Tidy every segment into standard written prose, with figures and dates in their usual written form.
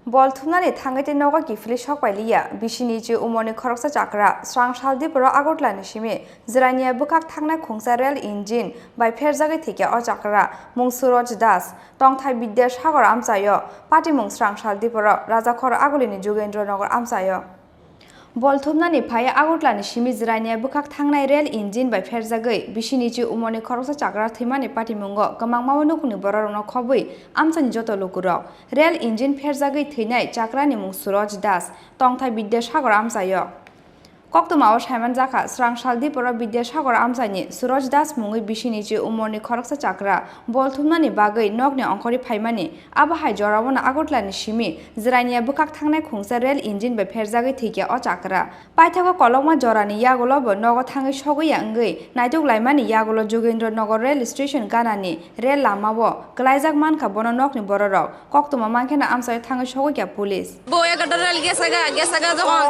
Bolthunani Thangati Noga Gifli Shokwalia, Bishinichi Umoni Khorang Chakra, Srangsal Diporo Agotlan Shimi, Zrania Bukak Thangna Khungsarel Engine by Pherejagwi Thwikha or Chakra, Mungsuroj Das, Tongthai Biddesh Hagar Amachaio, Pati Mung Srangsal Diporo, Razakhor Agolini Jogendra Nagar Amachaio. Bolthunani Paya Agotlan Shimi Zrania Bukak Thangnai Rail Engine by Pherejagwi, Bishinichi Umoni Khorang Chakra Thimani Pati Mungo, Kamangmawanukuni Borano Khobui, Amchan Joto Lukuro, Rail Engine Pherejagwi Thinai, Chakrani Mungsuroj Das, Tongthai Biddesh Hagar Amachaio. Koktuma Shaiman Zaka, Srangsal Diporo Biddesh Hagar Amchani, Suroj Das Mungi Bishinichi Umoni Khorang Chakra, Bolthunani Bagui, Nogni Onkori Paimani, Abahai Jorawana Agotlan Shimi, Zrania Bukak Thangnai Khungsa Rail Engine by Pherejagwi Thwikha or Chakra. Paithago Kolongma Jorani Yagolobo, Nogo Thangi Shogu Yangi, Naituk Laimani Yagolo Jogendra Nagar Rail Station Ganani, Rail Lamawo, Glazak Manka Bono Nokni Bororo, Koktuma Mankana Amsai Thangi Shogu Police. Boya Gadal Gesaga,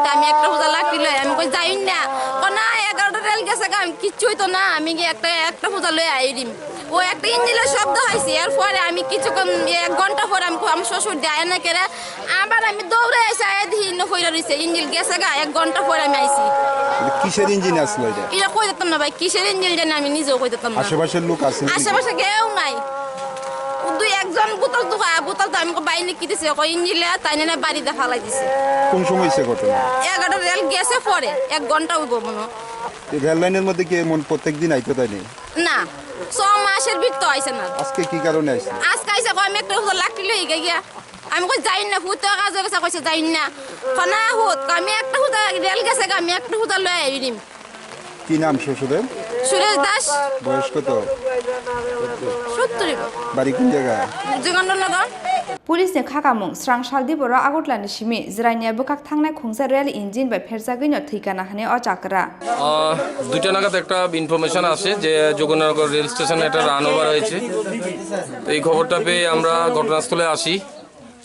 Tamik যাইনা কোনা 11টা rail গেছে আমি কিছুই তো না আমি একটা পূজা লয়ে আইরিম ও একটা ইঞ্জিনের শব্দ হইছে এর পরে আমি কিছুক্ষণ 1 ঘন্টা পরে আমি শ্বশুর যায় না করে আবার আমি দৌড়ে এসে দিন কইরা রইছে ইঞ্জিন গেছে 1 ঘন্টা পরে আমি আইছি কিসের ইঞ্জিন আসলো এটা কই দিতাম না ভাই কিসের ইঞ্জিন জানি আমি নিজেও কই দিতাম না আশেপাশের লোক আছে আশেপাশে কেউ নাই দুই একজন বোতল তো আমি বাইরে কি দিছে কই ইঞ্জিলা তাই না বাড়িতে ফালাই দিছে কোন সময় হইছে ঘটনা 11টা রেল গেছে পরে 1 ঘন্টা হইব মনে এই রেল লাইনের মধ্যে কি মন প্রত্যেকদিন আইতো তাই না 6 মাসের ভিতর আইছে না আজকে কি কারণে আইছে আজকে আইছে কই আমি একটা লাকড়ি লই গিয়া আমি কই যাই না ফুট কাজ গেছে কইছে যাই না খানা হুত আমি একটা হুতা রেল গেছে আমি একটা হুতা লই আইরিম কি নাম শ্বশুরের সুরেশ দাস বয়স কত 70 বাড়ি কোন জায়গা জগন্ডনগর Police ne khakamung Srangsal Diporo Agotlan Shimi Zrania Bukak Thangnai Khungsa Rail Engine by Pherejagwi no Thwikha nahane o Chakra. দুইটা নাগাদ একটা ইনফরমেশন আসে যে যোগনগর রেল স্টেশনে একটা রান ওভার হয়েছে তো এই খবরটা পেয়ে আমরা ঘটনাস্থলে আসি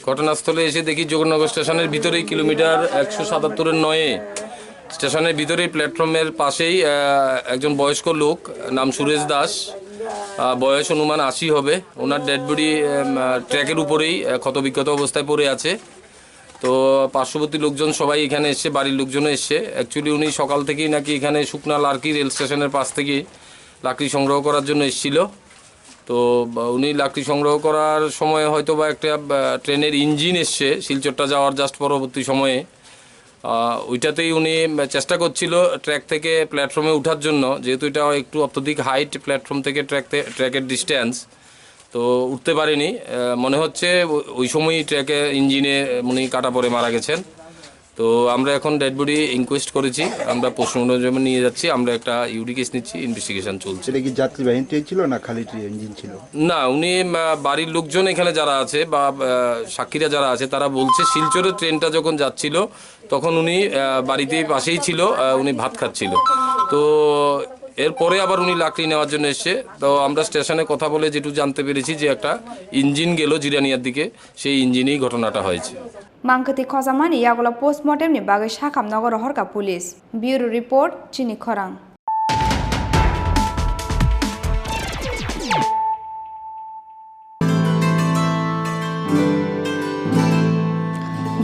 ঘটনাস্থলে এসে দেখি যোগনগর স্টেশনের ভিতরেই কিলোমিটার 177 এর 9 স্টেশনের ভিতরেই প্ল্যাটফর্মের পাশেই একজন বয়স্ক লোক নাম সুরেশ দাস বয়স অনুমান 80 হবে ওনার ডেড বডি ট্র্যাকের উপরেই ক্ষতবিক্ষত অবস্থায় পড়ে আছে তো পার্শ্ববর্তী লোকজন সবাই এখানে এসে বাড়ির লোকজনও এসে অ্যাকচুয়ালি উনি সকাল থেকেই নাকি এখানে শুকনা লার্কি রেল স্টেশনের পাশ থেকে লাকড়ি সংগ্রহ করার জন্য এসেছিল তো উনি লাকড়ি সংগ্রহ করার সময় হয়তো বা একটা ট্রেনের ইঞ্জিন এসছে শিলচরটা যাওয়ার জাস্ট পরবর্তী সময়ে ওইটাতেই উনি চেষ্টা করছিল ট্র্যাক থেকে প্ল্যাটফর্মে ওঠার জন্য যেহেতু এটা একটু অত্যধিক হাইট প্ল্যাটফর্ম থেকে ট্র্যাকের ডিস্টেন্স তো উঠতে পারেনি মনে হচ্ছে ওই সময়ই ট্র্যাকে ইঞ্জিনে উনি কাটা পড়ে মারা গেছেন তো আমরা এখন ডেড বডি ইনকোয়েস্ট করেছি আমরা পোস্টমর্টমে নিয়ে যাচ্ছি আমরা একটা ইউডি কেস নিচ্ছি ইনভেস্টিগেশন চলছে এটা কি যাত্রীবাহী ট্রেন ছিল না খালি ইঞ্জিন ছিল না উনি বাড়ির লোকজন এখানে যারা আছে বা সাক্ষীরা যারা আছে তারা বলছে শিলচরের ট্রেনটা যখন যাচ্ছিল তখন উনি বাড়িতে পাশেই ছিল উনি ভাত খাচ্ছিল তো এরপরে আবার উনি লাকড়ি নেওয়ার জন্য এসছে তো আমরা স্টেশনে কথা বলে যেটুকু জানতে পেরেছি যে একটা ইঞ্জিন গেল জিরানিয়ার দিকে সেই ইঞ্জিনেই ঘটনাটা হয়েছে Mangkati Khozamani Yagola postmortem ni bagai Shakam Nagar Horka Police. Bureau report Chini Khorang.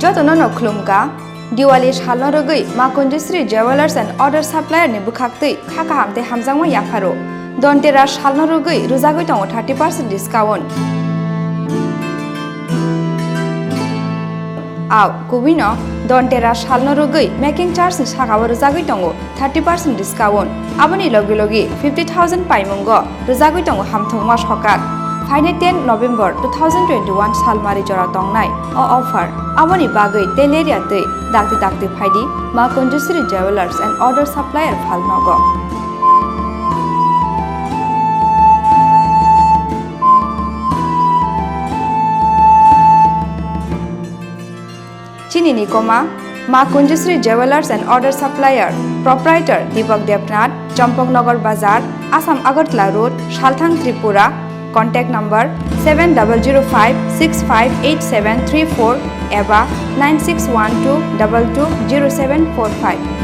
Jotono no Klumka Diwali Shalno Rogui Makunjisri Jewelers and Other Supplier ni Bukhakti Khaka Hamte Hamzangwa Yafaro Dontera Shalno Rogui Ruzagui Tongo 30% discount. Aw, Kubino, Dontera Shalno Rogui, making charge in Shakawa Ruzagui Tongo, 30% discount. Aboni Logi 50,000 Paimungo, Ruzagui Tongo Hamthong Wash Hokat. Friday 10 November 2021 Salmari Jora Tongnai, or offer. Aboni Bagui, Teleria Day, Dakti Paidi, Makunjusri Jewelers and Other Supplier Falnogo. Chini Nikoma, Makunjisri Jewelers and Other Supplier, Proprietor Deepak Devnath, Champong Nagar Bazar, Assam Agartala Road, Shalthang Tripura, contact number 7005658734 eba 9612220745.